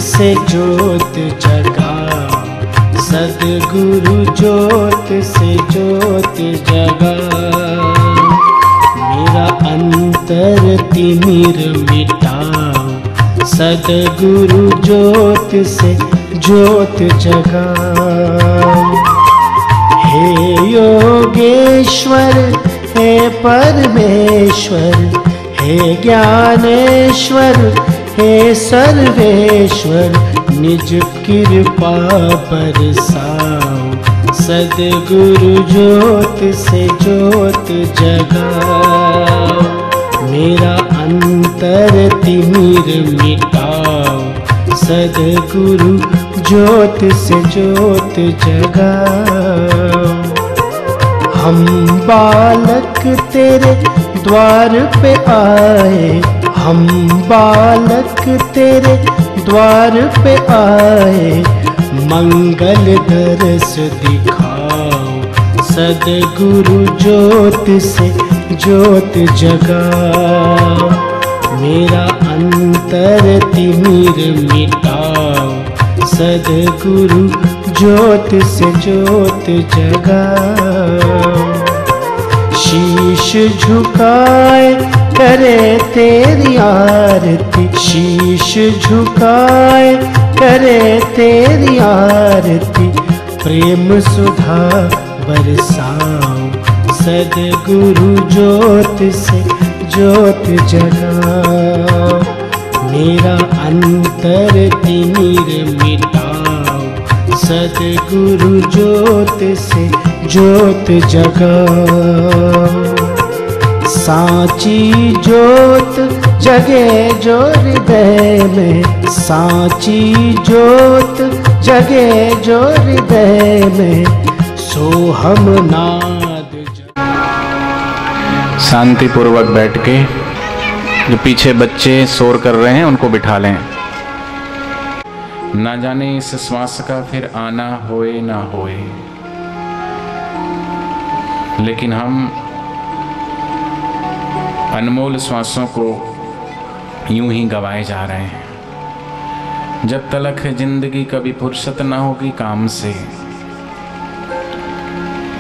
से जोत जगाओ, सद्गुरु ज्योत से जोत जगाओ। मेरा अंतर तिमिर मिटाओ, सद्गुरु ज्योत से ज्योत जगाओ। हे योगेश्वर, हे परमेश्वर, हे ज्ञानेश्वर, हे सर्वेश्वर, निज कृपा बरसाओ, सद्गुरु ज्योत से ज्योत जगाओ। मेरा अंतर तिमिर मिटाओ, सद्गुरु ज्योत से ज्योत जगाओ। हम बालक तेरे द्वार पे आए, हम बालक तेरे द्वार पे आए, मंगल दरस दिखाओ, सद्गुरु ज्योत से ज्योत जगाओ। मेरा अंतर तिमिर मिटाओ, सद्गुरु ज्योत से ज्योत जगाओ। शीश झुकाए करे तेरी आरती, शीश झुकाए करे तेरी आरती, प्रेम सुधा बरसाओ, सद्गुरु ज्योत से ज्योत जगाओ। मेरा अंतर तिमिर मिटाओ, सद्गुरु ज्योत से ज्योत जगाओ। साची ज्योत जगे जो हृदय में, साची ज्योत जगे जो हृदय में, सोहम नाद। शांति पूर्वक बैठ के जो पीछे बच्चे शोर कर रहे हैं उनको बिठा लें। ना जाने इस श्वास का फिर आना होए ना होए, लेकिन हम अनमोल श्वासों को यूं ही गवाए जा रहे हैं। जब तलक है जिंदगी कभी फुर्सत ना होगी काम से,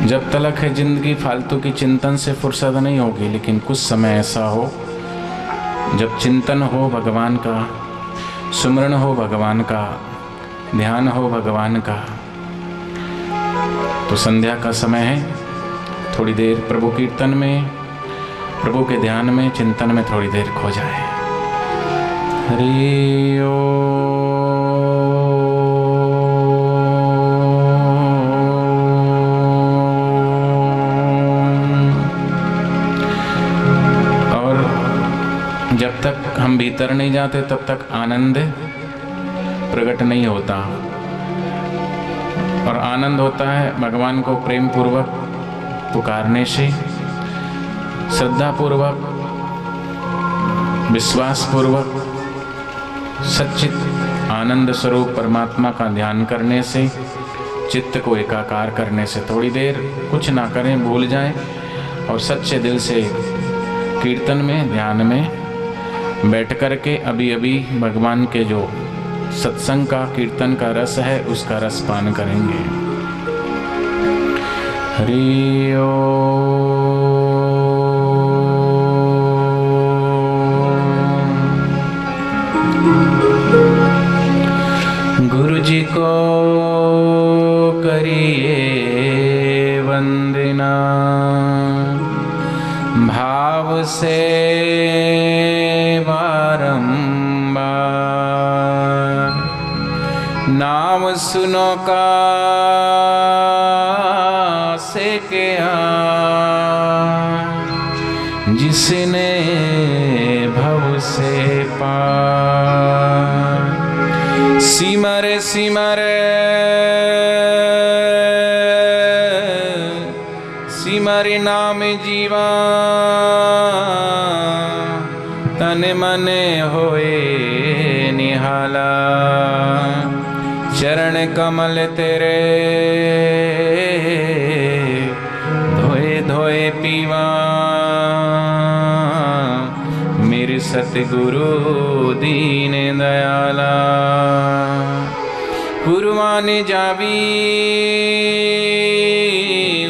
जब तलक है जिंदगी फालतू की चिंतन से फुर्सत नहीं होगी, लेकिन कुछ समय ऐसा हो जब चिंतन हो भगवान का, सुमरण हो भगवान का, ध्यान हो भगवान का। तो संध्या का समय है, थोड़ी देर प्रभु कीर्तन में, प्रभु के ध्यान में, चिंतन में थोड़ी देर खो जाए। हरि ओम। और जब तक हम भीतर नहीं जाते तब तक आनंद प्रकट नहीं होता, और आनंद होता है भगवान को प्रेम पूर्वक पुकारने से, श्रद्धा पूर्वक, विश्वास पूर्वक, सच्चित आनंद स्वरूप परमात्मा का ध्यान करने से, चित्त को एकाकार करने से। थोड़ी देर कुछ ना करें, भूल जाएं और सच्चे दिल से कीर्तन में, ध्यान में बैठ कर के अभी अभी भगवान के जो सत्संग का, कीर्तन का रस है उसका रस पान करेंगे। हरि ओम। गुरु जी को करिए वंदना, भाव से बारंबार, नाम सुनो का से क्या, जिसने भव से पार। सिमर सिमर सिमर नाम जीवा, तन मन होए निहाला। चरण कमल तेरे धोए धोए पीवा, मेरे सतगुरु दीन दयाला। कुर्बान जावी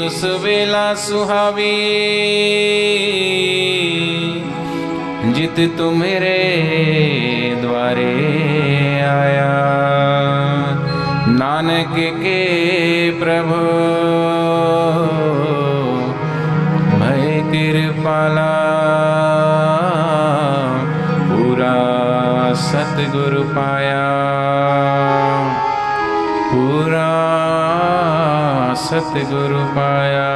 उस बेला सुहावी, जित तुम्हारे द्वारे आया। नानक के प्रभु भय कृपाला, पूरा सतगुरु पाया, पूरा सतगुरु पाया।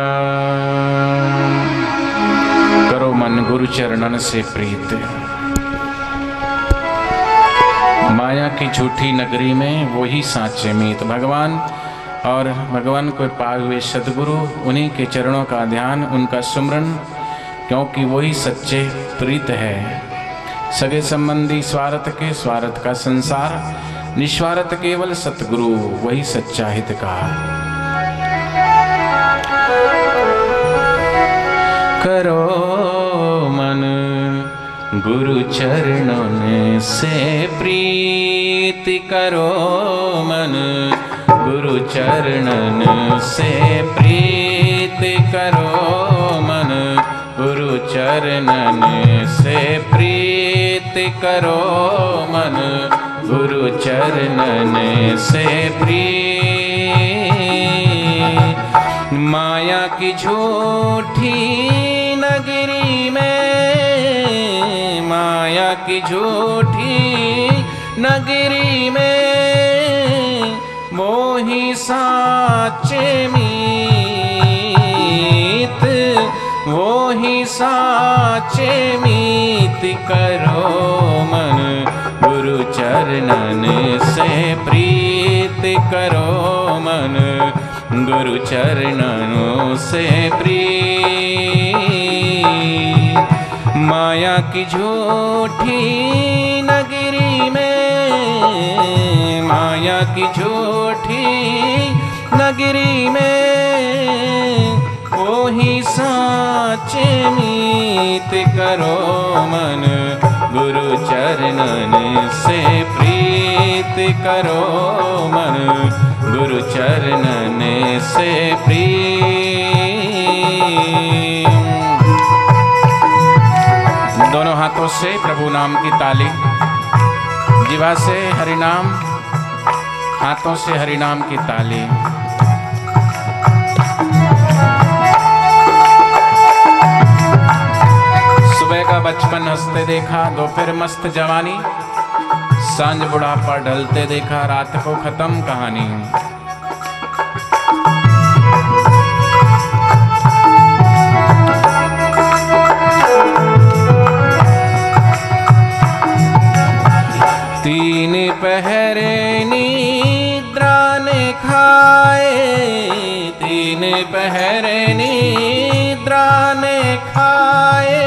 करो मन गुरु चरणन से प्रीत। माया की झूठी नगरी में वही साचे मीत। भगवान और भगवान को पाए हुए सदगुरु, उन्हीं के चरणों का ध्यान, उनका सुमरन, क्योंकि वही सच्चे प्रीत है। सगे संबंधी स्वार्थ के, स्वार्थ का संसार, निस्वार्थ केवल सतगुरु, वही सच्चा हितकार। करो मन गुरु चरणों से प्रीति, करो मन गुरु चरणन से प्रीति, करो मन गुरु चरणन से प्रीति, करो मन गुरु चरणन से प्रीति। माया की झूठी नगरी में, माया की झूठी नगरी में, मोही साचे मीत, मोही साचे मीत। करो मन गुरु चरणन से प्रीत, करो मन गुरु चरणों से प्रीत। माया की झूठी नगरी में, माया की झूठी नगरी में, वही साचे मीत। करो मन गुरु चरणन से प्रीत, करो मन गुरु चरणन से प्रीत। दोनों हाथों से प्रभु नाम की ताली, जिह्वा से हरि नाम, हाथों से हरि नाम की ताली। सुबह का बचपन हंसते देखा, दोपहर मस्त जवानी, सांझ बुढ़ापा ढलते देखा, रात को खत्म कहानी। तीन पहरे निद्रा ने खाए, तीन पहरे निद्रा ने खाए,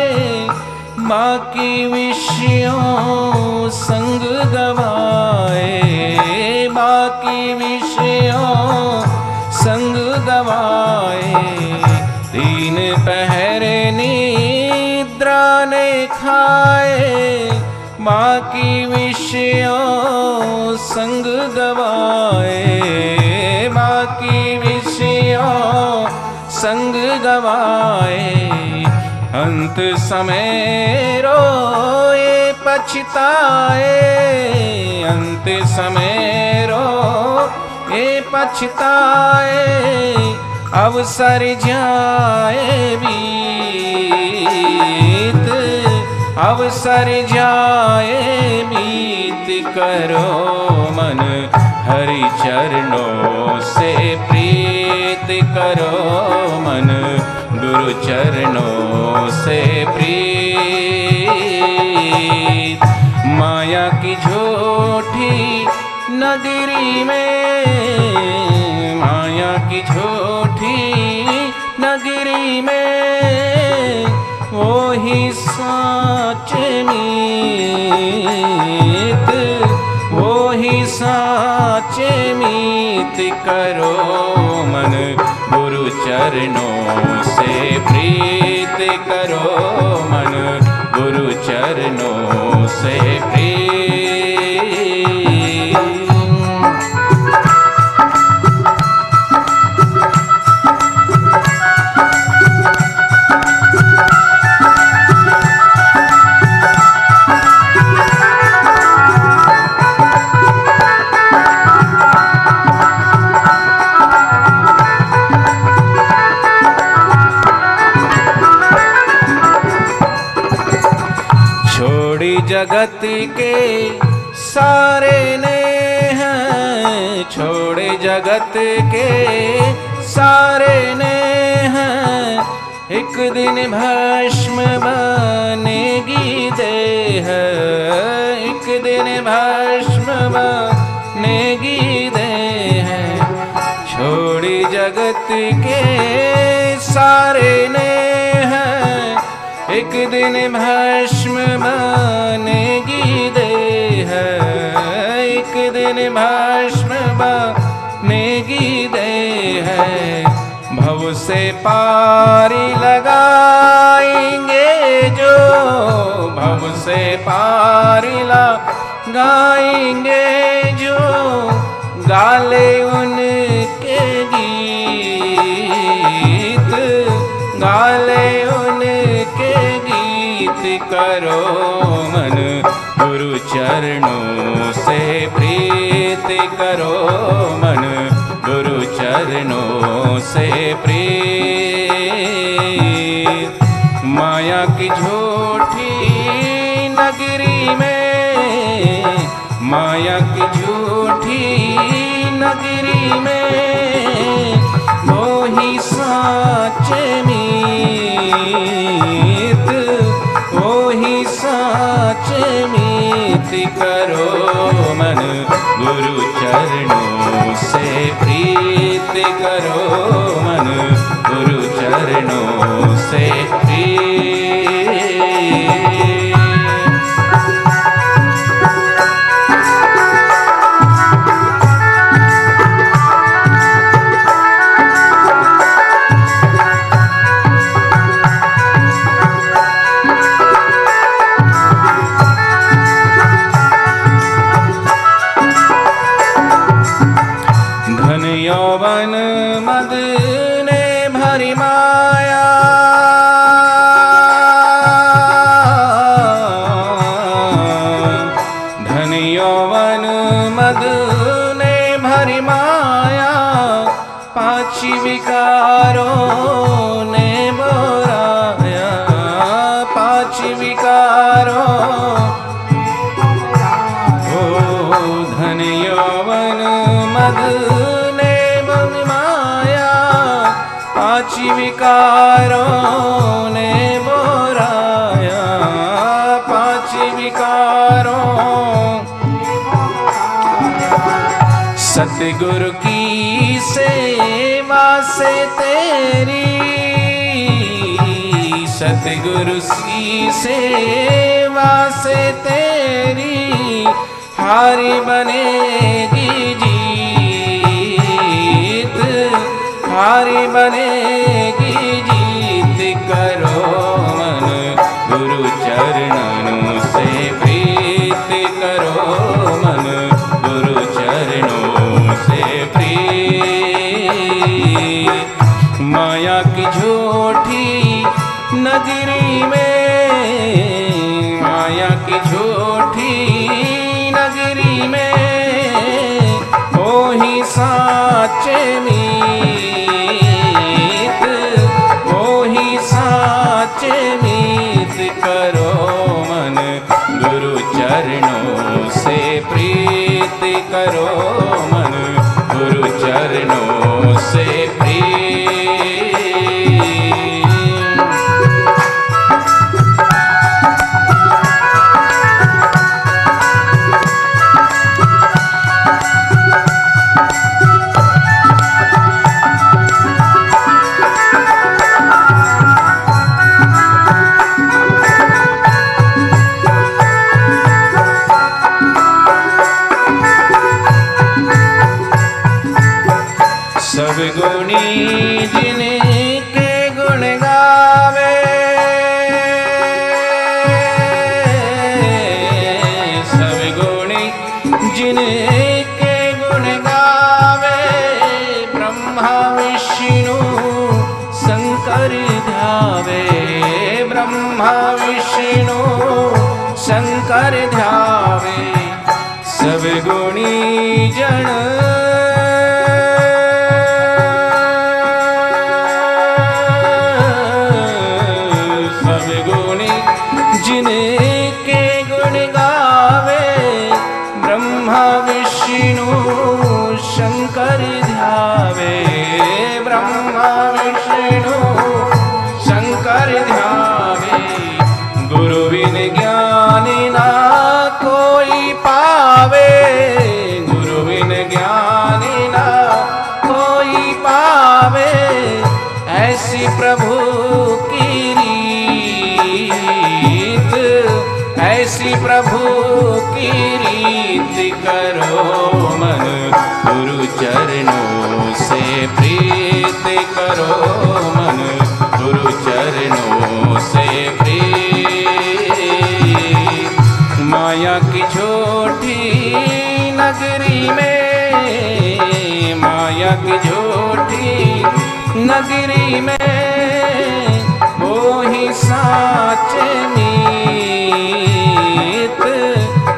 बाकी विषयों संग गवाए, बाकी विषयों संग गवाए। तीन पहरे निद्रा ने खाए, बाकी विषयों संग गवाए, बाकी विषयों संग गवाए। अंत समय रोए पछताए, अंत समय रोए पछताए, अवसर जाए बीत, अवसर जाए बीत। करो मन हरि चरणों से प्रीत, करो मन गुरु चरणों से प्रीत। माया की झूठी नगरी में, माया की झूठी नगरी में, वही साचे मीत, वही साचे मीत। करो मन गुरु चरणों से प्रीत, करो मन गुरु चरणों से प्रेम। जगत के सारे ने हैं, छोड़े जगत के सारे ने हैं, एक दिन भस्म बनेगी देह, एक दिन भस्म बनेगी देह। छोड़ी जगत के सारे ने हैं, एक दिन भस्म बनेगी देह, एक दिन भस्म बनेगी देह। भव से पारी लगाएंगे जो, भव से पारी लगाएंगे जो, गाले उनके गीत, गाले उनके गीत। करो मन गुरु चरणों से प्रीत, करो मन गुरु चरणों से प्रीत। माया की झूठी नगरी में, माया की झूठी नगरी में, वो ही साचे मीत, वो ही साचे मीत। करो मन गुरु चरणों से प्रीत, करो मन गुरु चरणों से प्रीत। यौवन मद ने भरी माया, धन यौवन मद ने भरी माया, पांच विकारों ने बोराया, पांच विकारों। ओ धन यौवन मद पांच विकारों ने बोराया, पांच विकारों। सतगुरु की सेवा से तेरी, सतगुरु की सेवा से तेरी, हारी बनेगी जीत, हारी बनेगी जीत। करो मन गुरु चरणों से प्रीत, करो मन गुरु चरणों से प्रीत। माया की झूठी नगरी में, माया की झूठी नगरी में, वो ही साचे मीत, वो ही साचे मीत। करो मन गुरु चरणों से प्रीत, करो मन गुरु चरणों से प्रीत। सब गुणी जिनके गुण गावे, जिनके गुण गावे ब्रह्मा विष्णु शंकर ध्यावे, ब्रह्मा विष्णु शंकर ध्यावे, सब गुणी जन सब गुणी जिनके गुण गावे ब्रह्मा विष्णु शंकर ध्यावे, ब्रह्मा विष्णु शंकर ध्यावे, गुरु बिन ज्ञानी ना कोई पावे, गुरु बिन ज्ञानी ना कोई पावे, ऐसी प्रभु की रीत, ऐसी प्रभु की रीत करो मन, गुरु चरणों से प्रीत करो मन, गुरु चरणों से प्रीत। माया की झूठी नगरी में, माया की झूठी नगरी में, वो ही साचे मीत,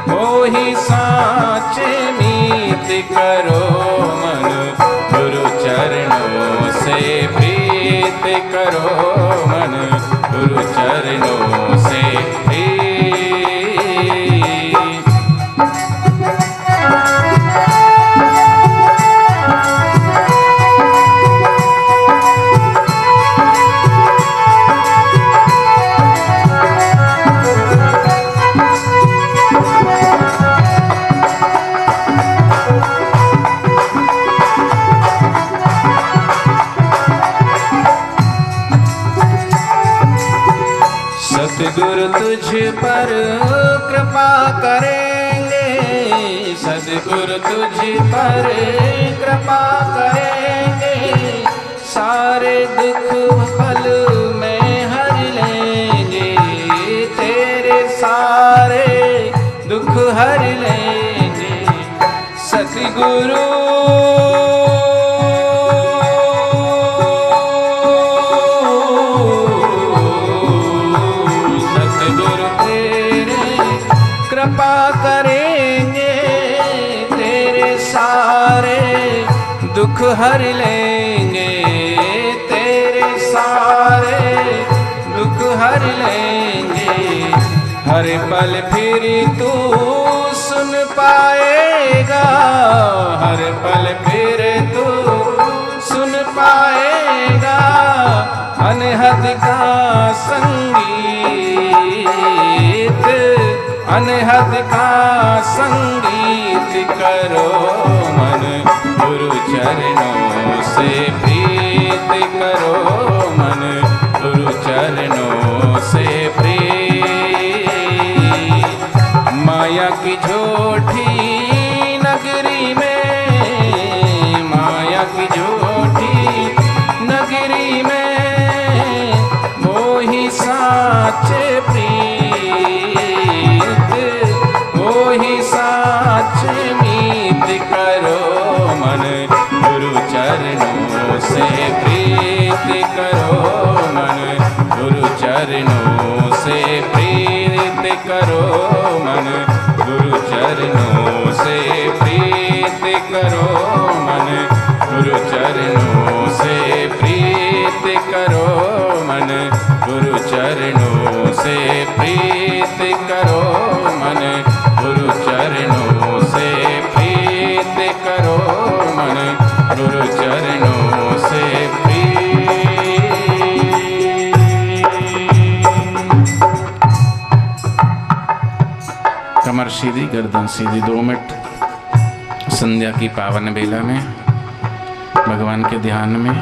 वो ही साचे मीत करो मन, गुरु चरणों से प्रीत करो मन, गुरु चरणों से प्रीत। सद्गुरु तुझ पर कृपा करेंगे, सद्गुरु तुझ पर कृपा करेंगे, सारे दुख पल में हर लेंगे, तेरे सारे दुख हर लेंगे। सद्गुरु कृपा करेंगे, तेरे सारे दुख हर लेंगे, तेरे सारे दुख हर लेंगे। हर पल फिर तू सुन पाएगा, हर पल फिर तू सुन पाएगा, अनहद का संगीत, अनहद का संगीत करो मन, गुरु चरणों से प्रीत करो मन, गुरु चरणों से प्रीत। माया की झूठी नगरी में, माया की झूठी नगरी में, वो ही साचे प्रीत, वो ही साचे मीत करो मन, गुरु चरणों से प्रीत करो मन, गुरु चरणों से प्रीत करो मन, गुरु चरणों से प्रीत करो मन, गुरु चरणों से प्रीत करो मन, गुरु चरणों से प्रीत करो मन, गुरु चरणों से प्रीत करो मन, गुरु चरणों से कमर सीधी गर्दन सीधी, 2 मिनट संध्या की पावन बेला में भगवान के ध्यान में।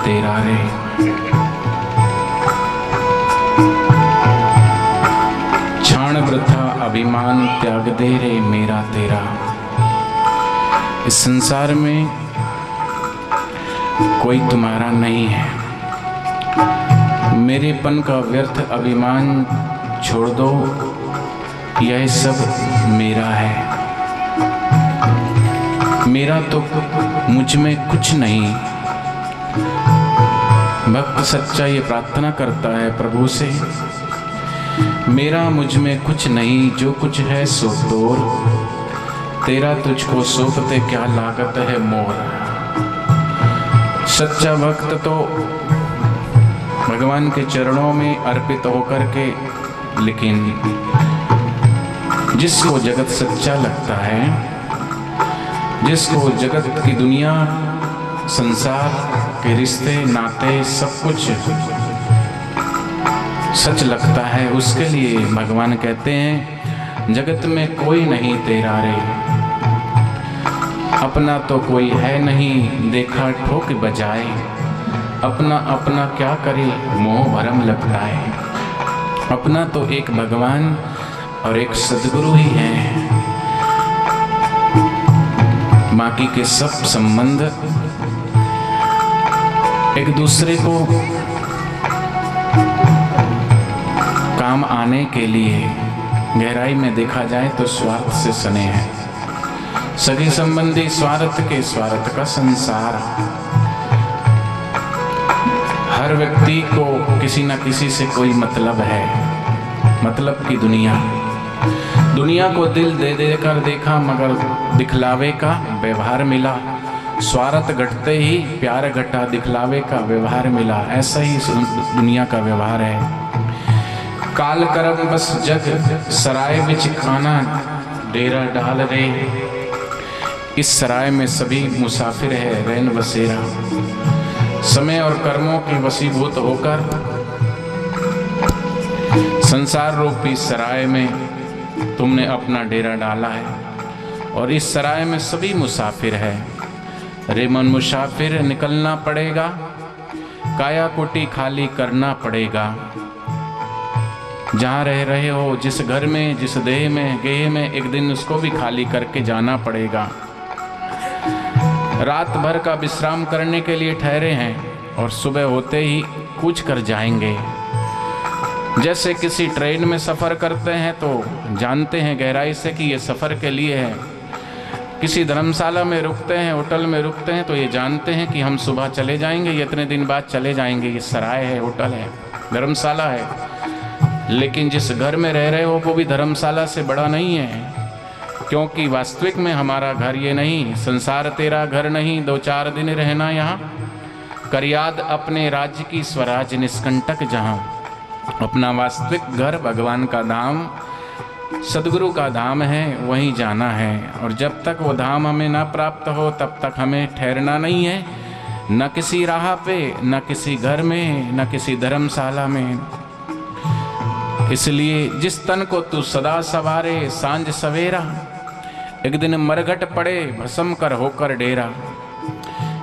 तेरा रे। क्षण वृथा अभिमान त्याग दे रे मेरा तेरा। इस संसार में कोई तुम्हारा नहीं है। मेरेपन का व्यर्थ अभिमान छोड़ दो, यह सब मेरा है। मेरा तो मुझ में कुछ नहीं। भक्त सच्चा ये प्रार्थना करता है प्रभु से, मेरा मुझ में कुछ नहीं, जो कुछ है सो तोर, तेरा तुझको सौंपते क्या लागत है मोर। सच्चा भक्त तो भगवान के चरणों में अर्पित होकर के, लेकिन जिसको जगत सच्चा लगता है, जिसको जगत की दुनिया, संसार के रिश्ते नाते सब कुछ सच लगता है, उसके लिए भगवान कहते हैं जगत में कोई नहीं तेरा रे। अपना तो कोई है नहीं, देखा ठोक बजाए, अपना अपना क्या करे मोह भरम लगताए। अपना तो एक भगवान और एक सद्गुरु ही है, बाकी के सब संबंध एक दूसरे को काम आने के लिए गहराई में देखा जाए तो स्वार्थ से सने हैं। सगे संबंधी स्वार्थ के, स्वार्थ का संसार। हर व्यक्ति को किसी न किसी से कोई मतलब है, मतलब की दुनिया। दुनिया को दिल दे देकर देखा, मगर दिखलावे का व्यवहार मिला। स्वार्थ घटते ही प्यार घटा, दिखलावे का व्यवहार मिला। ऐसा ही दुनिया का व्यवहार है। काल करम बस जग सराय बिच खाना, डेरा डाल रे। इस सराय में सभी मुसाफिर है, रैन बसेरा। समय और कर्मों के वशीभूत होकर संसार रूपी सराय में तुमने अपना डेरा डाला है, और इस सराय में सभी मुसाफिर है। रे मन मुसाफिर, निकलना पड़ेगा, काया कोटी खाली करना पड़ेगा। जहाँ रह रहे हो, जिस घर में, जिस देह में, गेह में, एक दिन उसको भी खाली करके जाना पड़ेगा। रात भर का विश्राम करने के लिए ठहरे हैं और सुबह होते ही कूच कर जाएंगे। जैसे किसी ट्रेन में सफ़र करते हैं तो जानते हैं गहराई से कि ये सफ़र के लिए है। किसी धर्मशाला में रुकते हैं, होटल में रुकते हैं तो ये जानते हैं कि हम सुबह चले जाएंगे, ये इतने दिन बाद चले जाएंगे। ये सराय है, होटल है, धर्मशाला है। लेकिन जिस घर में रह रहे हो वो भी धर्मशाला से बड़ा नहीं है, क्योंकि वास्तविक में हमारा घर ये नहीं। संसार तेरा घर नहीं, 2-4 दिन रहना यहाँ। कर याद अपने राज्य की स्वराज निष्कंटक जहाँ। अपना वास्तविक घर भगवान का धाम, सदगुरु का धाम है, वहीं जाना है। और जब तक वो धाम हमें ना प्राप्त हो तब तक हमें ठहरना नहीं है, न किसी राह पे, न किसी घर में, न किसी धर्मशाला में। इसलिए जिस तन को तू सदा सवारे सांझ सवेरा, एक दिन मरघट पड़े भस्म कर होकर डेरा।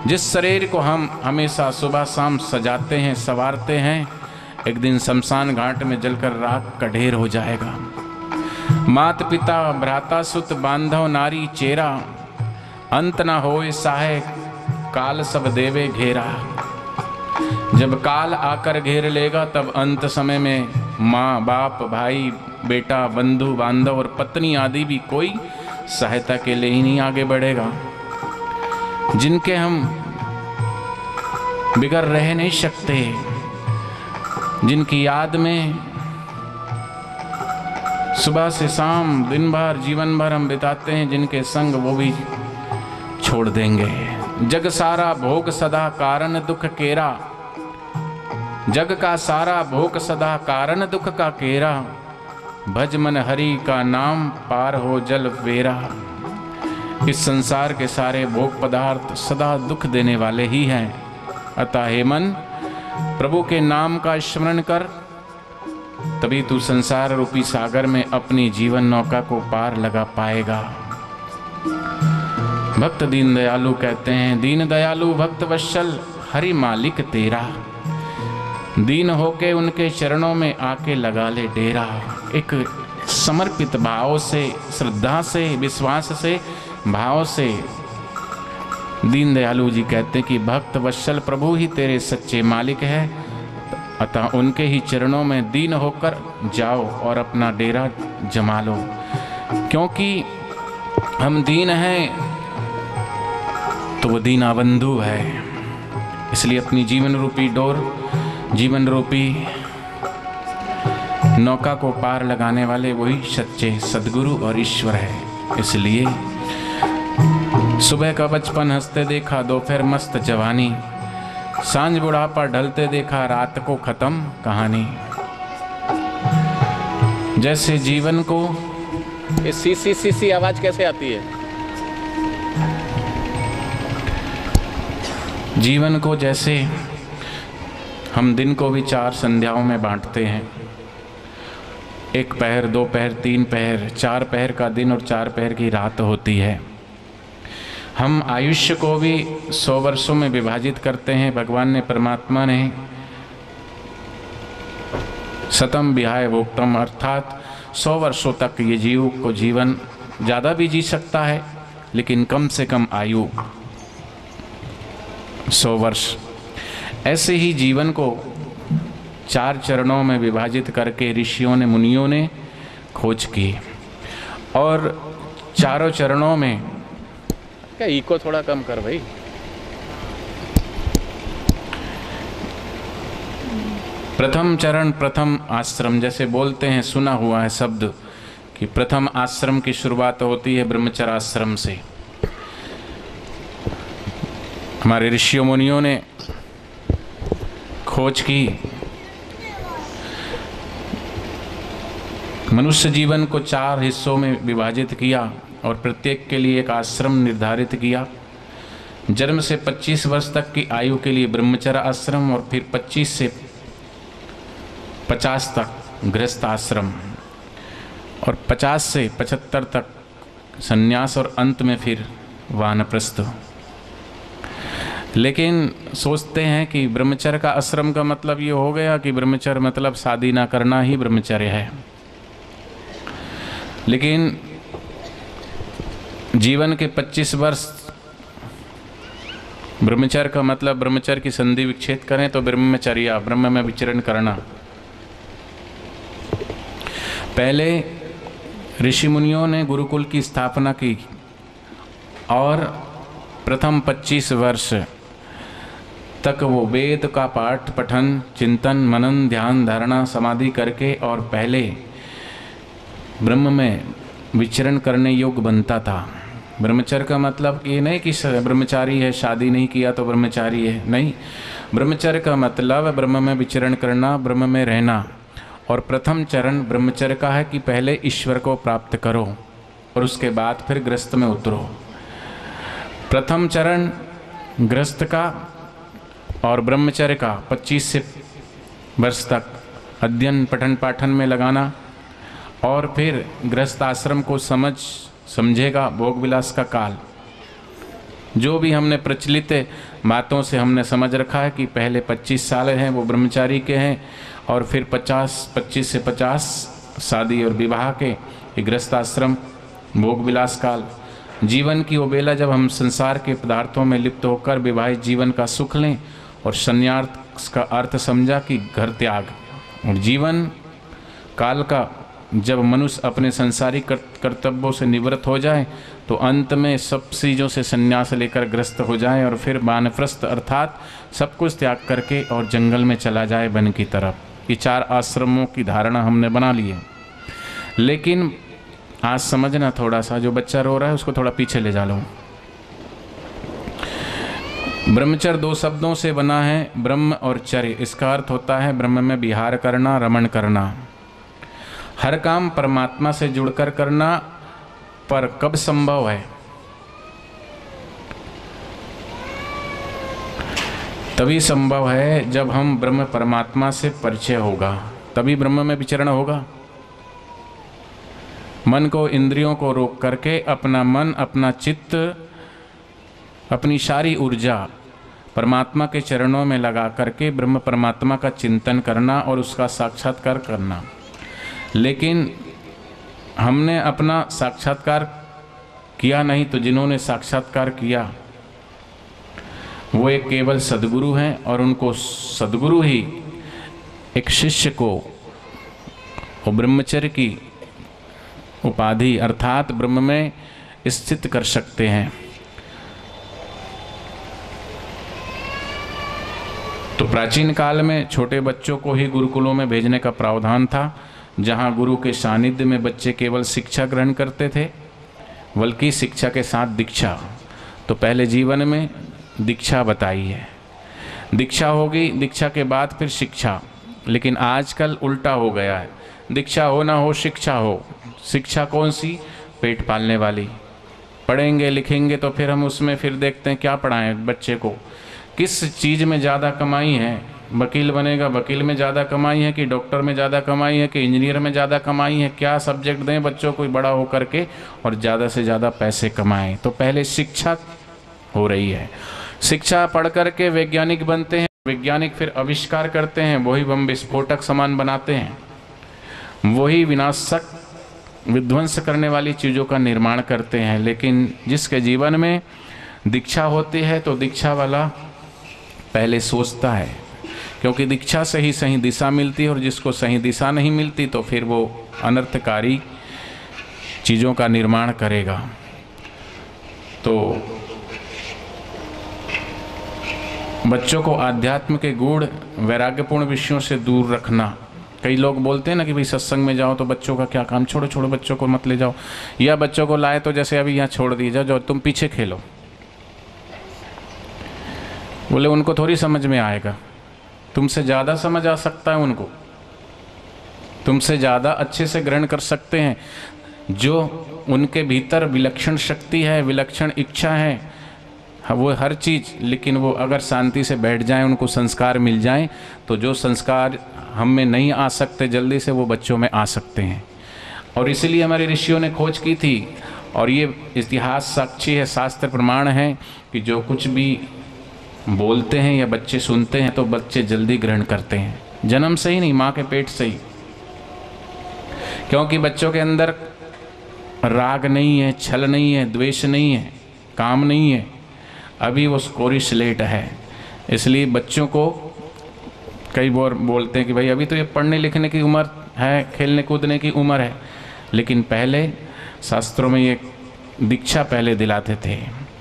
जिस शरीर को हम हमेशा सुबह शाम सजाते हैं, संवारते हैं, एक दिन शमशान घाट में जलकर राख का ढेर हो जाएगा। मात पिता भ्राता सुत बांधव नारी चेरा, अंत न होए साहे काल सब देवे घेरा। जब काल आकर घेर लेगा तब अंत समय में माँ बाप भाई बेटा बंधु बांधव और पत्नी आदि भी कोई सहायता के लिए ही नहीं आगे बढ़ेगा। जिनके हम बिगड़ रह नहीं सकते, जिनकी याद में सुबह से शाम दिन भर जीवन भर हम बिताते हैं, जिनके संग वो भी छोड़ देंगे। जग सारा भोग सदा कारण दुख केरा, जग का सारा भोग सदा कारण दुख का केरा। भज मन हरि का नाम पार हो जल वेरा। इस संसार के सारे भोग पदार्थ सदा दुख देने वाले ही हैं। अतः हे मन, प्रभु के नाम का स्मरण कर, तभी तू संसार रूपी सागर में अपनी जीवन नौका को पार लगा पाएगा। भक्त दीन दयालु कहते हैं, दीन दयालु भक्त वत्सल हरि मालिक तेरा। दीन होके उनके चरणों में आके लगा ले डेरा। एक समर्पित भाव से, श्रद्धा से, विश्वास से, भाव से दीन दयालु जी कहते कि भक्त वत्सल प्रभु ही तेरे सच्चे मालिक है, अतः उनके ही चरणों में दीन होकर जाओ और अपना डेरा जमा लो। क्योंकि हम दीन हैं तो वो दीना बंधु है, इसलिए अपनी जीवन रूपी डोर, जीवन रूपी नौका को पार लगाने वाले वही सच्चे सद्गुरु और ईश्वर है। इसलिए सुबह का बचपन हंसते देखा, दोपहर मस्त जवानी, सांझ बुढ़ापा ढलते देखा, रात को खत्म कहानी। जैसे जीवन को ये सी सी सी सी आवाज कैसे आती है? जीवन को जैसे हम दिन को भी 4 संध्याओं में बांटते हैं, 1 पहर, 2 पहर, 3 पहर, 4 पहर का दिन और 4 पहर की रात होती है। हम आयुष्य को भी 100 वर्षों में विभाजित करते हैं। भगवान ने, परमात्मा ने शतम विहाय भोक्तम, अर्थात 100 वर्षों तक ये जीव को जीवन ज़्यादा भी जी सकता है, लेकिन कम से कम आयु 100 वर्ष। ऐसे ही जीवन को 4 चरणों में विभाजित करके ऋषियों ने, मुनियों ने खोज की, और चारों चरणों में क्या इको थोड़ा कम कर भाई। प्रथम चरण, प्रथम आश्रम, जैसे बोलते हैं, सुना हुआ है शब्द कि प्रथम आश्रम की शुरुआत होती है ब्रह्मचर्य आश्रम से। हमारे ऋषियों मुनियों ने खोज की, मनुष्य जीवन को 4 हिस्सों में विभाजित किया और प्रत्येक के लिए एक आश्रम निर्धारित किया। जन्म से 25 वर्ष तक की आयु के लिए ब्रह्मचर्य आश्रम, और फिर 25 से 50 तक गृहस्थ आश्रम, और 50 से 75 तक संन्यास, और अंत में फिर वानप्रस्थ। लेकिन सोचते हैं कि ब्रह्मचर्य का आश्रम का मतलब ये हो गया कि ब्रह्मचर्य मतलब शादी ना करना ही ब्रह्मचर्य है। लेकिन जीवन के 25 वर्ष ब्रह्मचर्य का मतलब ब्रह्मचर्य की संधि विच्छेद करें तो ब्रह्मचर्या, ब्रह्म में विचरण करना। पहले ऋषि मुनियों ने गुरुकुल की स्थापना की और प्रथम 25 वर्ष तक वो वेद का पाठ, पठन, चिंतन, मनन, ध्यान, धारणा, समाधि करके और पहले ब्रह्म में विचरण करने योग्य बनता था। ब्रह्मचर्य का मतलब ये नहीं कि ब्रह्मचारी है, शादी नहीं किया तो ब्रह्मचारी है, नहीं। ब्रह्मचर्य का मतलब ब्रह्म में विचरण करना, ब्रह्म में रहना। और प्रथम चरण ब्रह्मचर्य का है कि पहले ईश्वर को प्राप्त करो और उसके बाद फिर गृहस्थ में उतरो। प्रथम चरण गृहस्थ का और ब्रह्मचर्य का 25 से वर्ष तक अध्ययन, पठन, पाठन में लगाना, और फिर गृहस्थ आश्रम को समझेगा, भोग विलास का काल। जो भी हमने प्रचलित बातों से हमने समझ रखा है कि पहले 25 साल हैं वो ब्रह्मचारी के हैं, और फिर 25 से 50 शादी और विवाह के गृहस्थ आश्रम, भोग विलास काल। जीवन की वो बेला जब हम संसार के पदार्थों में लिप्त होकर विवाहित जीवन का सुख लें, और संन्यास का अर्थ समझा कि घर त्याग। और जीवन काल का जब मनुष्य अपने संसारिक कर्तव्यों से निवृत्त हो जाए तो अंत में सब चीज़ों से संन्यास लेकर ग्रस्त हो जाए, और फिर वानप्रस्थ अर्थात सब कुछ त्याग करके और जंगल में चला जाए, वन की तरफ। ये 4 आश्रमों की धारणा हमने बना ली है। लेकिन आज समझना थोड़ा सा, जो बच्चा रो रहा है उसको थोड़ा पीछे ले जा लो। ब्रह्मचर्य 2 शब्दों से बना है, ब्रह्म और चर्य। इसका अर्थ होता है ब्रह्म में विहार करना, रमण करना, हर काम परमात्मा से जुड़कर करना। पर कब संभव है? तभी संभव है जब हम ब्रह्म परमात्मा से परिचय होगा, तभी ब्रह्म में विचरण होगा। मन को, इंद्रियों को रोक करके अपना मन, अपना चित्त, अपनी सारी ऊर्जा परमात्मा के चरणों में लगा करके ब्रह्म परमात्मा का चिंतन करना और उसका साक्षात्कार करना। लेकिन हमने अपना साक्षात्कार किया नहीं, तो जिन्होंने साक्षात्कार किया वो एक केवल सद्गुरु हैं, और उनको सद्गुरु ही एक शिष्य को वो ब्रह्मचर्य की उपाधि अर्थात ब्रह्म में स्थित कर सकते हैं। तो प्राचीन काल में छोटे बच्चों को ही गुरुकुलों में भेजने का प्रावधान था, जहां गुरु के सानिध्य में बच्चे केवल शिक्षा ग्रहण करते थे, बल्कि शिक्षा के साथ दीक्षा। तो पहले जीवन में दीक्षा बताई है, दीक्षा होगी, दीक्षा के बाद फिर शिक्षा। लेकिन आजकल उल्टा हो गया है, दीक्षा हो ना हो शिक्षा हो। शिक्षा कौन सी? पेट पालने वाली। पढ़ेंगे लिखेंगे तो फिर हम उसमें फिर देखते हैं क्या पढ़ाएं बच्चे को, किस चीज़ में ज़्यादा कमाई है। वकील बनेगा, वकील में ज़्यादा कमाई है कि डॉक्टर में ज़्यादा कमाई है कि इंजीनियर में ज़्यादा कमाई है? क्या सब्जेक्ट दें बच्चों को बड़ा हो करके और ज़्यादा से ज़्यादा पैसे कमाएं? तो पहले शिक्षा हो रही है। शिक्षा पढ़ करके वैज्ञानिक बनते हैं, वैज्ञानिक फिर आविष्कार करते हैं, वही बम विस्फोटक सामान बनाते हैं, वही विनाशक विध्वंस करने वाली चीज़ों का निर्माण करते हैं। लेकिन जिसके जीवन में दीक्षा होती है तो दीक्षा वाला पहले सोचता है, क्योंकि दीक्षा से ही सही दिशा मिलती है, और जिसको सही दिशा नहीं मिलती तो फिर वो अनर्थकारी चीज़ों का निर्माण करेगा। तो बच्चों को आध्यात्म के गूढ़ वैराग्यपूर्ण विषयों से दूर रखना। कई लोग बोलते हैं ना कि भाई सत्संग में जाओ तो बच्चों का क्या काम, छोड़ो छोड़ो बच्चों को मत ले जाओ, या बच्चों को लाए तो जैसे अभी यहाँ छोड़ दिए जाओ, तुम पीछे खेलो। बोले उनको थोड़ी समझ में आएगा, तुमसे ज़्यादा समझ आ सकता है उनको, तुमसे ज़्यादा अच्छे से ग्रहण कर सकते हैं। जो उनके भीतर विलक्षण शक्ति है, विलक्षण इच्छा है, वो हर चीज़, लेकिन वो अगर शांति से बैठ जाएं, उनको संस्कार मिल जाएं, तो जो संस्कार हम में नहीं आ सकते जल्दी से, वो बच्चों में आ सकते हैं। और इसीलिए हमारे ऋषियों ने खोज की थी, और ये इतिहास साक्षी है, शास्त्र प्रमाण है कि जो कुछ भी बोलते हैं या बच्चे सुनते हैं तो बच्चे जल्दी ग्रहण करते हैं, जन्म से ही नहीं, माँ के पेट से ही। क्योंकि बच्चों के अंदर राग नहीं है, छल नहीं है, द्वेष नहीं है, काम नहीं है, अभी वो कोरी स्लेट है। इसलिए बच्चों को कई बार बोलते हैं कि भाई अभी तो ये पढ़ने लिखने की उम्र है, खेलने कूदने की उम्र है, लेकिन पहले शास्त्रों में ये दीक्षा पहले दिलाते थे।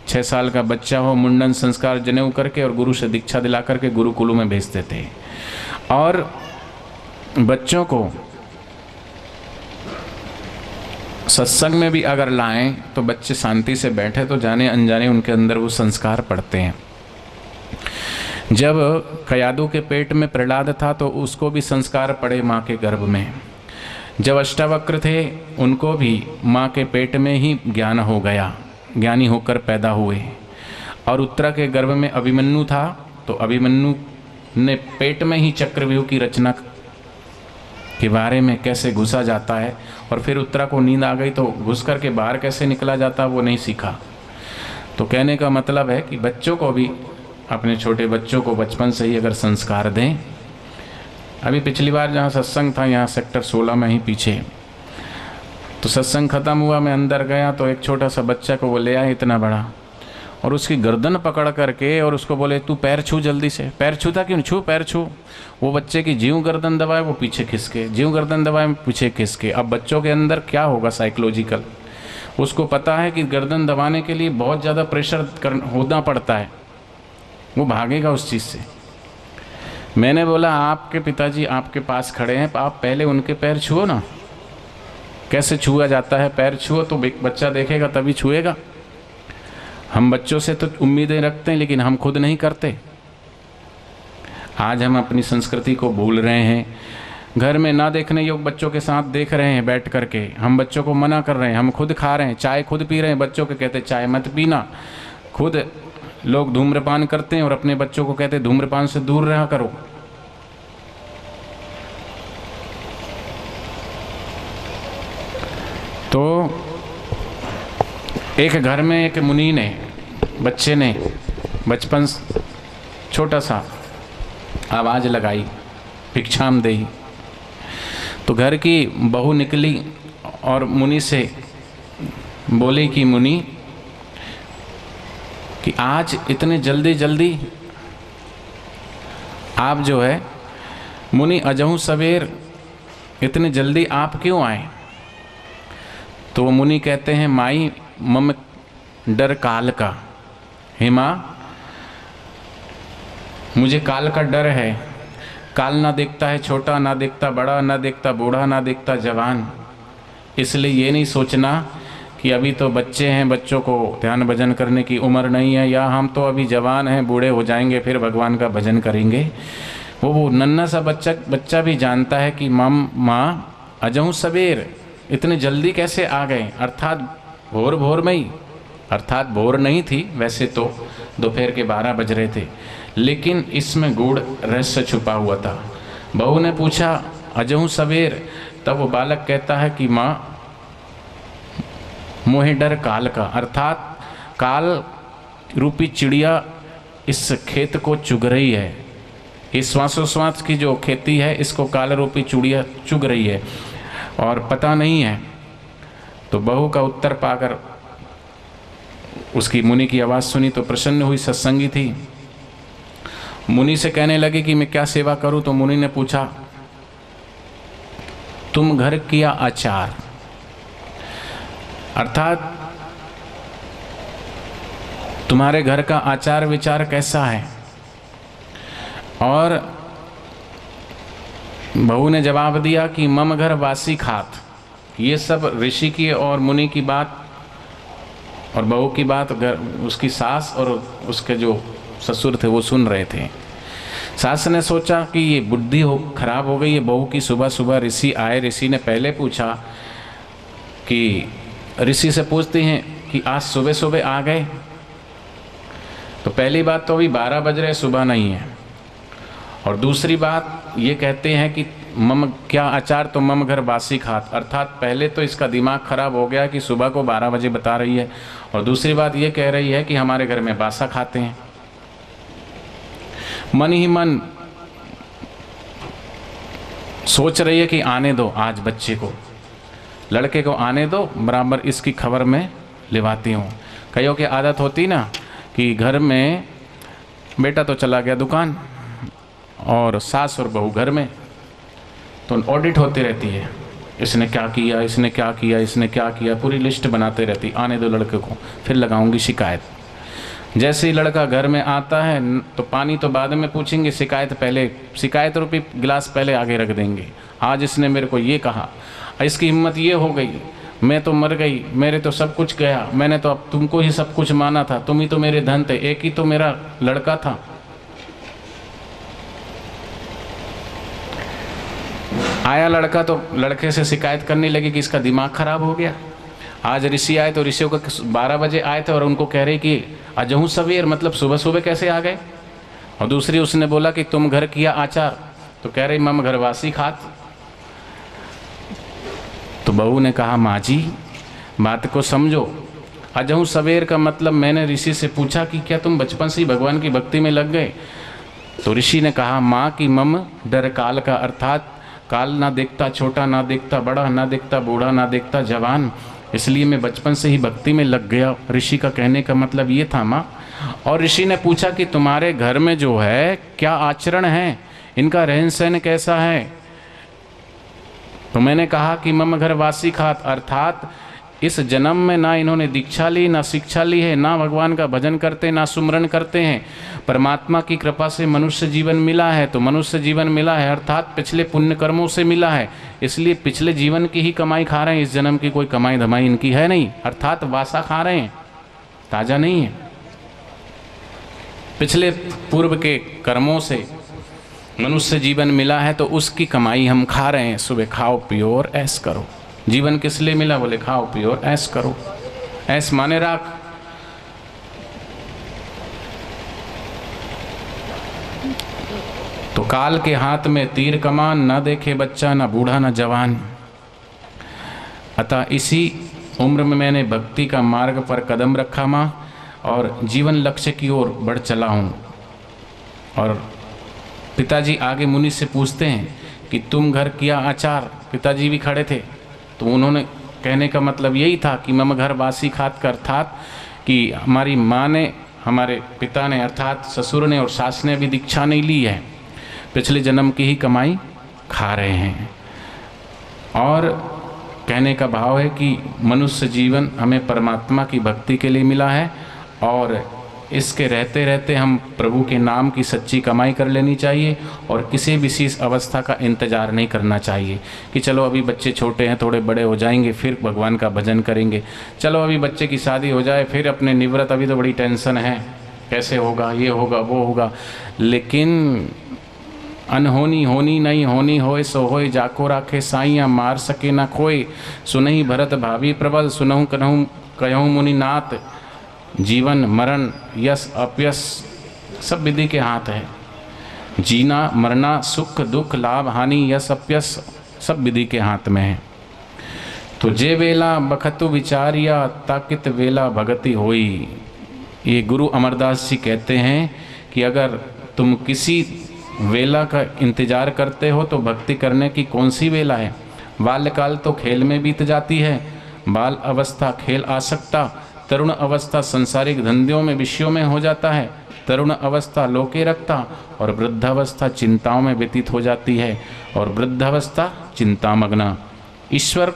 6 साल का बच्चा हो, मुंडन संस्कार जनेऊ करके और गुरु से दीक्षा दिला करके गुरुकुलों में भेजते थे। और बच्चों को सत्संग में भी अगर लाएं तो बच्चे शांति से बैठे तो जाने अनजाने उनके अंदर वो संस्कार पड़ते हैं। जब कयादू के पेट में प्रहलाद था तो उसको भी संस्कार पड़े माँ के गर्भ में। जब अष्टावक्र थे उनको भी माँ के पेट में ही ज्ञान हो गया, ज्ञानी होकर पैदा हुए। और उत्तरा के गर्भ में अभिमन्यु था तो अभिमन्यु ने पेट में ही चक्रव्यूह की रचना के बारे में कैसे घुसा जाता है, और फिर उत्तरा को नींद आ गई तो घुस कर के बाहर कैसे निकला जाता वो नहीं सीखा। तो कहने का मतलब है कि बच्चों को भी, अपने छोटे बच्चों को बचपन से ही अगर संस्कार दें। अभी पिछली बार जहाँ सत्संग था, यहाँ सेक्टर 16 में ही पीछे, तो सत्संग ख़त्म हुआ, मैं अंदर गया तो एक छोटा सा बच्चा को वो ले आया इतना बड़ा, और उसकी गर्दन पकड़ करके और उसको बोले तू पैर छू जल्दी से। पैर छूता क्यों? छू, पैर छू। वो बच्चे की ज्यों गर्दन दबाए वो पीछे खिसके, ज्यों गर्दन दबाए पीछे खिसके। अब बच्चों के अंदर क्या होगा साइकोलॉजिकल, उसको पता है कि गर्दन दबाने के लिए बहुत ज़्यादा प्रेशर होना पड़ता है, वो भागेगा उस चीज़ से। मैंने बोला आपके पिताजी आपके पास खड़े हैं, आप पहले उनके पैर छुओ ना, कैसे छुआ जाता है, पैर छुओ तो बच्चा देखेगा तभी छुएगा। हम बच्चों से तो उम्मीदें रखते हैं लेकिन हम खुद नहीं करते। आज हम अपनी संस्कृति को भूल रहे हैं, घर में ना देखने योग्य बच्चों के साथ देख रहे हैं बैठ करके, हम बच्चों को मना कर रहे हैं, हम खुद खा रहे हैं, चाय खुद पी रहे हैं, बच्चों को कहते चाय मत पीना। खुद लोग धूम्रपान करते हैं और अपने बच्चों को कहते धूम्रपान से दूर रहा करो। तो एक घर में एक मुनि ने, बच्चे ने बचपन छोटा सा आवाज़ लगाई, भिक्षाम देही। तो घर की बहू निकली और मुनि से बोली कि मुनि कि आज इतने जल्दी जल्दी आप जो है मुनि अजहू सवेर इतने जल्दी आप क्यों आए? तो वो मुनि कहते हैं माई मम डर काल का। हे माँ, मुझे काल का डर है। काल ना देखता है छोटा, ना देखता बड़ा, ना देखता बूढ़ा, ना देखता जवान। इसलिए ये नहीं सोचना कि अभी तो बच्चे हैं, बच्चों को ध्यान भजन करने की उम्र नहीं है, या हम तो अभी जवान हैं, बूढ़े हो जाएंगे फिर भगवान का भजन करेंगे। वो नन्हा सा बच्चा भी जानता है कि माँ अजहू सवेर इतने जल्दी कैसे आ गए, अर्थात भोर भोर में ही, अर्थात भोर नहीं थी वैसे तो, दोपहर के 12 बज रहे थे, लेकिन इसमें गूढ़ रहस्य छुपा हुआ था। बहू ने पूछा अजहू सवेर, तब वो बालक कहता है कि माँ मोहे डर काल का, अर्थात काल रूपी चिड़िया इस खेत को चुग रही है। इस श्वासोश्वास की जो खेती है इसको काल रूपी चिड़िया चुग रही है और पता नहीं है। तो बहू का उत्तर पाकर उसकी मुनि की आवाज़ सुनी तो प्रसन्न हुई, सत्संगी थी। मुनि से कहने लगे कि मैं क्या सेवा करूं? तो मुनि ने पूछा तुम घर किया आचार, अर्थात तुम्हारे घर का आचार विचार कैसा है? और बहू ने जवाब दिया कि मम घर वासी खात। ये सब ऋषि की और मुनि की बात और बहू की बात उसकी सास और उसके जो ससुर थे वो सुन रहे थे। सास ने सोचा कि ये बुद्धि खराब हो गई है बहू की। सुबह सुबह ऋषि आए, ऋषि ने पहले पूछा कि ऋषि से पूछते हैं कि आज सुबह सुबह आ गए। तो पहली बात तो अभी 12 बज रहे, सुबह नहीं है। और दूसरी बात ये कहते हैं कि मम क्या आचार, तो मम घर बासी खात, अर्थात पहले तो इसका दिमाग खराब हो गया कि सुबह को 12 बजे बता रही है, और दूसरी बात ये कह रही है कि हमारे घर में बासा खाते हैं। मन ही मन सोच रही है कि आने दो आज बच्चे को, लड़के को आने दो, बराबर इसकी खबर में लिवाती हूँ। कईयों की आदत होती ना कि घर में बेटा तो चला गया दुकान और सास और बहू घर में, तो ऑडिट होती रहती है, इसने क्या किया, इसने क्या किया, इसने क्या किया, पूरी लिस्ट बनाते रहती। आने दो लड़के को, फिर लगाऊंगी शिकायत। जैसे ही लड़का घर में आता है तो पानी तो बाद में पूछेंगे, शिकायत पहले, शिकायत रूपी गिलास पहले आगे रख देंगे। आज इसने मेरे को ये कहा, इसकी हिम्मत ये हो गई, मैं तो मर गई, मेरे तो सब कुछ गया, मैंने तो अब तुमको ही सब कुछ माना था, तुम ही तो मेरे धन थे, एक ही तो मेरा लड़का था। आया लड़का तो लड़के से शिकायत करने लगी कि इसका दिमाग खराब हो गया। आज ऋषि आए तो ऋषियों को 12 बजे आए थे और उनको कह रहे कि अजहू सवेर, मतलब सुबह सुबह कैसे आ गए। और दूसरी उसने बोला कि तुम घर किया आचार, तो कह रही मम घरवासी खात। तो बहू ने कहा माँ जी बात को समझो, अजहू सवेर का मतलब मैंने ऋषि से पूछा कि क्या तुम बचपन से ही भगवान की भक्ति में लग गए? तो ऋषि ने कहा माँ कि मम डर काल का, अर्थात काल ना देखता छोटा, ना देखता बड़ा, ना देखता बूढ़ा, ना देखता जवान, इसलिए मैं बचपन से ही भक्ति में लग गया। ऋषि का कहने का मतलब ये था माँ। और ऋषि ने पूछा कि तुम्हारे घर में जो है क्या आचरण है, इनका रहन सहन कैसा है? तो मैंने कहा कि मम घर वासी खात, अर्थात इस जन्म में ना इन्होंने दीक्षा ली, ना शिक्षा ली है, ना भगवान का भजन करते, ना सुमरन करते हैं। परमात्मा की कृपा से मनुष्य जीवन मिला है, तो मनुष्य जीवन मिला है अर्थात पिछले पुण्य कर्मों से मिला है, इसलिए पिछले जीवन की ही कमाई खा रहे हैं। इस जन्म की कोई कमाई धमाई इनकी है नहीं, अर्थात वासा खा रहे हैं, ताजा नहीं है। पिछले पूर्व के कर्मों से मनुष्य जीवन मिला है तो उसकी कमाई हम खा रहे हैं। सुबह खाओ पियो और ऐश करो। जीवन किस लिए मिला? बोले खाओ पियो और ऐश करो। ऐश माने राख। तो काल के हाथ में तीर कमान, ना देखे बच्चा, ना बूढ़ा, ना जवान। अतः इसी उम्र में मैंने भक्ति का मार्ग पर कदम रखा माँ, और जीवन लक्ष्य की ओर बढ़ चला हूँ। और पिताजी आगे मुनि से पूछते हैं कि तुम घर किया आचार, पिताजी भी खड़े थे, तो उन्होंने कहने का मतलब यही था कि मम घर बासी खात का अर्थात कि हमारी माँ ने, हमारे पिता ने अर्थात ससुर ने और सास ने भी दीक्षा नहीं ली है, पिछले जन्म की ही कमाई खा रहे हैं। और कहने का भाव है कि मनुष्य जीवन हमें परमात्मा की भक्ति के लिए मिला है और इसके रहते रहते हम प्रभु के नाम की सच्ची कमाई कर लेनी चाहिए और किसी विशेष अवस्था का इंतजार नहीं करना चाहिए कि चलो अभी बच्चे छोटे हैं, थोड़े बड़े हो जाएंगे फिर भगवान का भजन करेंगे, चलो अभी बच्चे की शादी हो जाए फिर अपने निवृत्त, अभी तो बड़ी टेंशन है कैसे होगा, ये होगा वो होगा। लेकिन अनहोनी होनी नहीं होनी होए सो होए, जाको राखे साइया मार सके ना खोए, सुनहि भरत भावी प्रबल, सुनहु कनहु कहूँ मुनिनाथ, जीवन मरण यश अपयश सब विधि के हाथ है। जीना मरना सुख दुख लाभ हानि यश अपयश सब विधि के हाथ में है। तो जे वेला बखतु विचारिया ताकित वेला भगति होई। ये गुरु अमरदास जी कहते हैं कि अगर तुम किसी वेला का इंतजार करते हो तो भक्ति करने की कौन सी वेला है। बाल्यकाल तो खेल में बीत जाती है, बाल अवस्था खेल आसक्ता, तरुण अवस्था संसारिक धंधों में विषयों में हो जाता है, तरुण अवस्था लोके रखता और वृद्धावस्था चिंताओं में व्यतीत हो जाती है और वृद्धावस्था चिंतामग्न। ईश्वर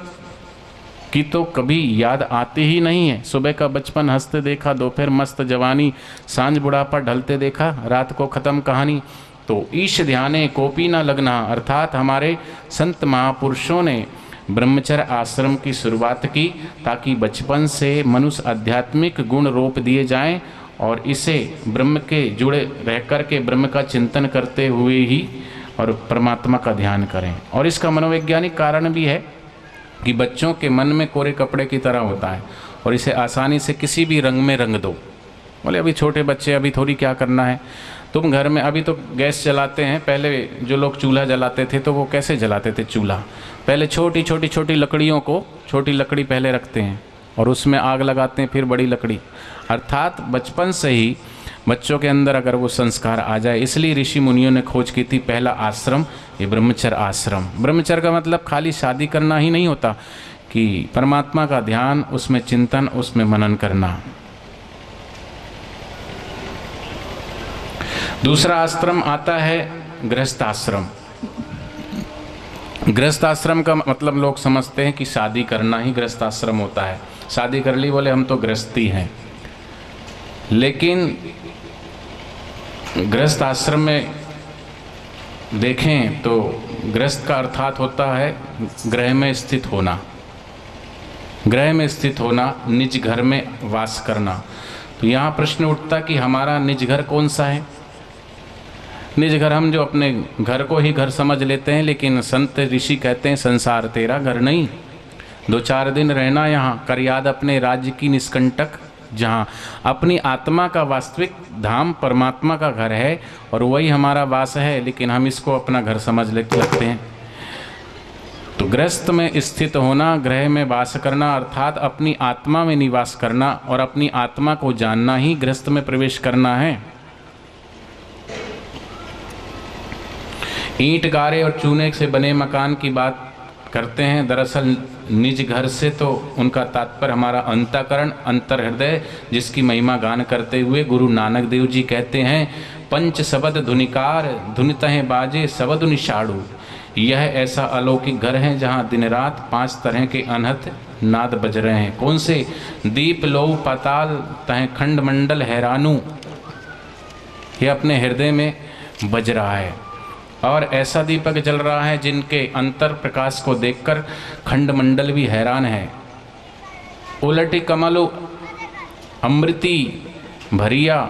की तो कभी याद आती ही नहीं है। सुबह का बचपन हंसते देखा, दोपहर मस्त जवानी, सांझ बुढ़ापा ढलते देखा, रात को खत्म कहानी। तो ईश ध्याने कोपी न लगना, अर्थात हमारे संत महापुरुषों ने ब्रह्मचर्य आश्रम की शुरुआत की ताकि बचपन से मनुष्य आध्यात्मिक गुण रोप दिए जाएं और इसे ब्रह्म के जुड़े रह कर के ब्रह्म का चिंतन करते हुए ही और परमात्मा का ध्यान करें। और इसका मनोवैज्ञानिक कारण भी है कि बच्चों के मन में कोरे कपड़े की तरह होता है और इसे आसानी से किसी भी रंग में रंग दो। बोले अभी छोटे बच्चे, अभी थोड़ी क्या करना है, तुम घर में अभी तो गैस जलाते हैं, पहले जो लोग चूल्हा जलाते थे तो वो कैसे जलाते थे चूल्हा, पहले छोटी छोटी छोटी लकड़ियों को, छोटी लकड़ी पहले रखते हैं और उसमें आग लगाते हैं, फिर बड़ी लकड़ी। अर्थात बचपन से ही बच्चों के अंदर अगर वो संस्कार आ जाए, इसलिए ऋषि मुनियों ने खोज की थी पहला आश्रम ये ब्रह्मचर्य आश्रम। ब्रह्मचर्य का मतलब खाली शादी करना ही नहीं होता कि परमात्मा का ध्यान, उसमें चिंतन, उसमें मनन करना। दूसरा आश्रम आता है गृहस्थ आश्रम। गृहस्थ आश्रम का मतलब लोग समझते हैं कि शादी करना ही गृहस्थ आश्रम होता है, शादी कर ली बोले हम तो गृहस्थी हैं। लेकिन गृहस्थ आश्रम में देखें तो गृहस्थ का अर्थात होता है गृह में स्थित होना, गृह में स्थित होना, निज घर में वास करना। तो यहाँ प्रश्न उठता कि हमारा निज घर कौन सा है। निज घर हम जो अपने घर को ही घर समझ लेते हैं, लेकिन संत ऋषि कहते हैं संसार तेरा घर नहीं, 2-4 दिन रहना यहाँ, कर याद अपने राज्य की निष्कंटक, जहाँ अपनी आत्मा का वास्तविक धाम परमात्मा का घर है और वही हमारा वास है, लेकिन हम इसको अपना घर समझ लगते हैं। तो गृहस्थ में स्थित होना, गृह में वास करना, अर्थात अपनी आत्मा में निवास करना और अपनी आत्मा को जानना ही गृहस्थ में प्रवेश करना है। ईंट गारे और चूने से बने मकान की बात करते हैं, दरअसल निज घर से तो उनका तात्पर्य हमारा अंतःकरण, अंतर हृदय, जिसकी महिमा गान करते हुए गुरु नानक देव जी कहते हैं, पंच शबद धुनिकार धुनितः बाजे शबद निषाड़ू। यह ऐसा अलौकिक घर है जहाँ दिन रात 5 तरह के अनहद नाद बज रहे हैं। कौन से? दीप लोह पाताल तह खंड मंडल हैरानू, यह अपने हृदय में बज रहा है। और ऐसा दीपक जल रहा है जिनके अंतर प्रकाश को देखकर खंड मंडल भी हैरान है। उलटी कमलो अमृति भरिया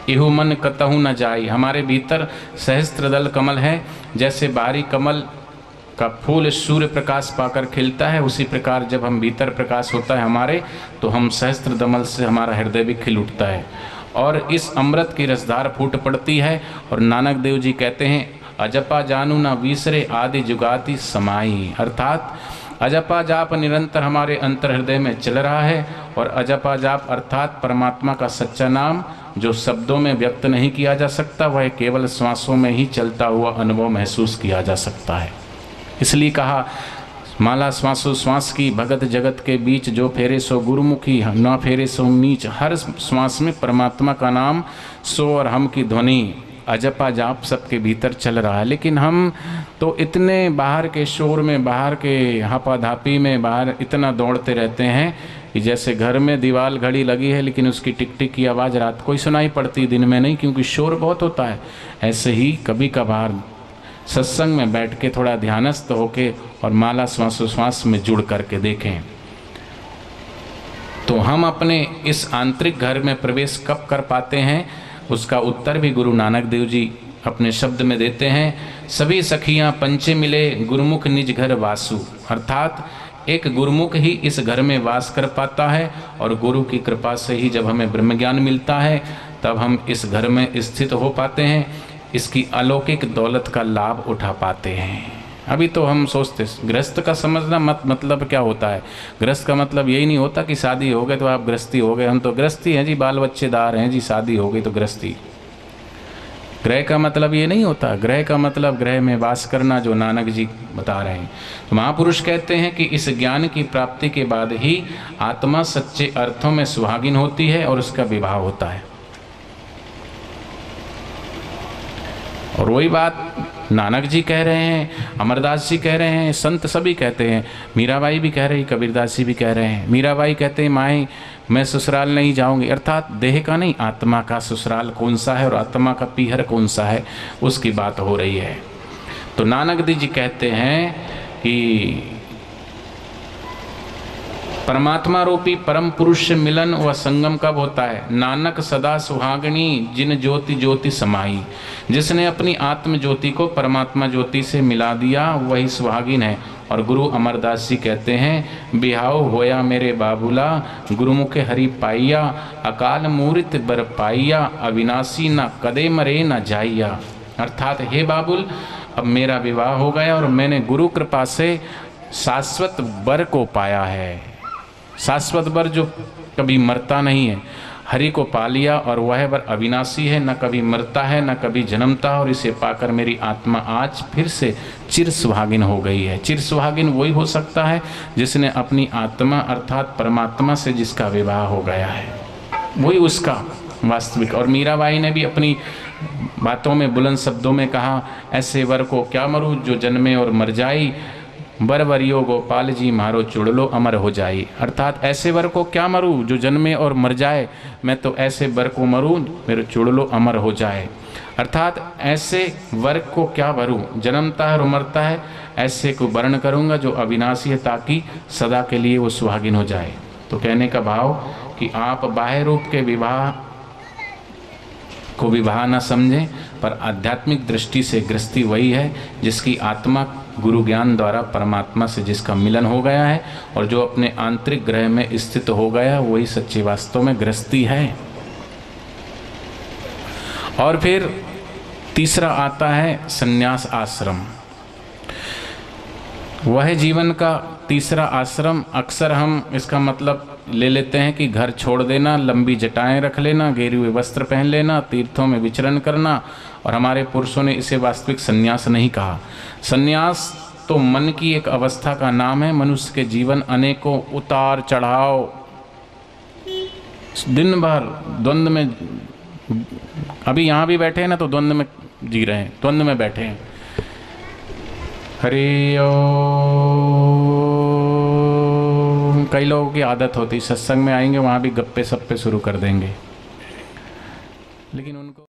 इहु मन कतहु न जाई। हमारे भीतर सहस्त्रदल कमल है, जैसे बाहरी कमल का फूल सूर्य प्रकाश पाकर खिलता है, उसी प्रकार जब हम भीतर प्रकाश होता है हमारे, तो हम सहस्त्र दमल से हमारा हृदय भी खिल उठता है और इस अमृत की रसधार फूट पड़ती है। और नानक देव जी कहते हैं, अजपा जानू ना विसरे आदि जुगाती समाई, अर्थात अजपा जाप निरंतर हमारे अंतर हृदय में चल रहा है और अजपा जाप अर्थात परमात्मा का सच्चा नाम जो शब्दों में व्यक्त नहीं किया जा सकता वह केवल श्वासों में ही चलता हुआ अनुभव महसूस किया जा सकता है। इसलिए कहा, माला श्वासोश्वास की भगत जगत के बीच, जो फेरे सो गुरुमुखी ना फेरे सो नीच। हर श्वास में परमात्मा का नाम, सो और हम की ध्वनि अजपा जाप सबके भीतर चल रहा है। लेकिन हम तो इतने बाहर के शोर में, बाहर के हापाधापी में, बाहर इतना दौड़ते रहते हैं कि जैसे घर में दीवार घड़ी लगी है लेकिन उसकी टिक टिक की आवाज़ रात को ही सुनाई पड़ती, दिन में नहीं, क्योंकि शोर बहुत होता है। ऐसे ही कभी कभार सत्संग में बैठ के थोड़ा ध्यानस्थ होके और माला श्वासोश्वास में जुड़ करके देखें तो हम अपने इस आंतरिक घर में प्रवेश कब कर पाते हैं, उसका उत्तर भी गुरु नानक देव जी अपने शब्द में देते हैं। सभी सखियां पंचे मिले, गुरुमुख निज घर वासु। अर्थात एक गुरुमुख ही इस घर में वास कर पाता है और गुरु की कृपा से ही जब हमें ब्रह्म ज्ञान मिलता है तब हम इस घर में स्थित हो पाते हैं, इसकी अलौकिक दौलत का लाभ उठा पाते हैं। अभी तो हम सोचते, गृहस्थ का समझना मतलब क्या होता है। गृहस्थ का मतलब यही नहीं होता कि शादी हो गए तो आप गृहस्थी हो गए। हम तो गृहस्थी हैं जी, बाल बच्चेदार हैं जी, शादी हो गई तो गृहस्थी। ग्रह का मतलब ये नहीं होता। ग्रह का मतलब ग्रह में वास करना, जो नानक जी बता रहे हैं। तो महापुरुष कहते हैं कि इस ज्ञान की प्राप्ति के बाद ही आत्मा सच्चे अर्थों में सुहागिन होती है और उसका विवाह होता है। और वही बात नानक जी कह रहे हैं, अमरदास जी कह रहे हैं, संत सभी कहते हैं, मीराबाई भी कह रही, कबीरदास जी भी कह रहे हैं। मीराबाई कहते हैं, माए मैं ससुराल नहीं जाऊंगी। अर्थात देह का नहीं, आत्मा का ससुराल कौन सा है और आत्मा का पीहर कौन सा है, उसकी बात हो रही है। तो नानक देव जी कहते हैं कि परमात्मा रूपी परम पुरुष से मिलन व संगम कब होता है। नानक सदा सुहागणी जिन ज्योति ज्योति समाई। जिसने अपनी आत्म ज्योति को परमात्मा ज्योति से मिला दिया वही सुहागिन है। और गुरु अमरदास जी कहते हैं, बिहाओ होया मेरे बाबूला, गुरुमुखे हरि पाइया, अकाल मूर्त बर पाइया, अविनाशी न कदे मरे न जाइया। अर्थात हे बाबुल, अब मेरा विवाह हो गया और मैंने गुरु कृपा से शाश्वत बर को पाया है। शाश्वत बर जो कभी मरता नहीं है, हरि को पा लिया और वह वर अविनाशी है, न कभी मरता है न कभी जन्मता। और इसे पाकर मेरी आत्मा आज फिर से चिर सुहागिन हो गई है। चिर सुहागिन वही हो सकता है जिसने अपनी आत्मा अर्थात परमात्मा से जिसका विवाह हो गया है, वही उसका वास्तविक। और मीराबाई ने भी अपनी बातों में बुलंद शब्दों में कहा, ऐसे वर को क्या मरूं जो जन्मे और मर जाई, बर वरियो गोपाल जी मारो चुड़लो अमर हो जाई। अर्थात ऐसे वर को क्या मरूं जो जन्मे और मर जाए, मैं तो ऐसे वर को मरूं मेरे चुड़लो अमर हो जाए। अर्थात ऐसे वर को क्या भरूं, जन्मता है और मरता है, ऐसे को वर्ण करूंगा जो अविनाशी है ताकि सदा के लिए वो सुहागिन हो जाए। तो कहने का भाव कि आप बाह्य रूप के विवाह को विवाह न समझें, पर आध्यात्मिक दृष्टि से गृहस्थी वही है जिसकी आत्मा गुरु ज्ञान द्वारा परमात्मा से जिसका मिलन हो गया है और जो अपने आंतरिक ग्रह में स्थित हो गया, वही सच्ची वास्तव में गृहस्थी है। और फिर तीसरा आता है संन्यास आश्रम। वह जीवन का तीसरा आश्रम। अक्सर हम इसका मतलब ले लेते हैं कि घर छोड़ देना, लंबी जटाएं रख लेना, गेरुए वस्त्र पहन लेना, तीर्थों में विचरण करना। और हमारे पुरुषों ने इसे वास्तविक संन्यास नहीं कहा। संन्यास तो मन की एक अवस्था का नाम है। मनुष्य के जीवन अनेकों उतार चढ़ाव, दिन भर द्वंद्व में, अभी यहाँ भी बैठे हैं ना तो द्वंद्व में जी रहे हैं, द्वंद्व में बैठे हैं। हरि ओम। कई लोगों की आदत होती, सत्संग में आएंगे वहाँ भी गप्पे सप्पे शुरू कर देंगे, लेकिन उनको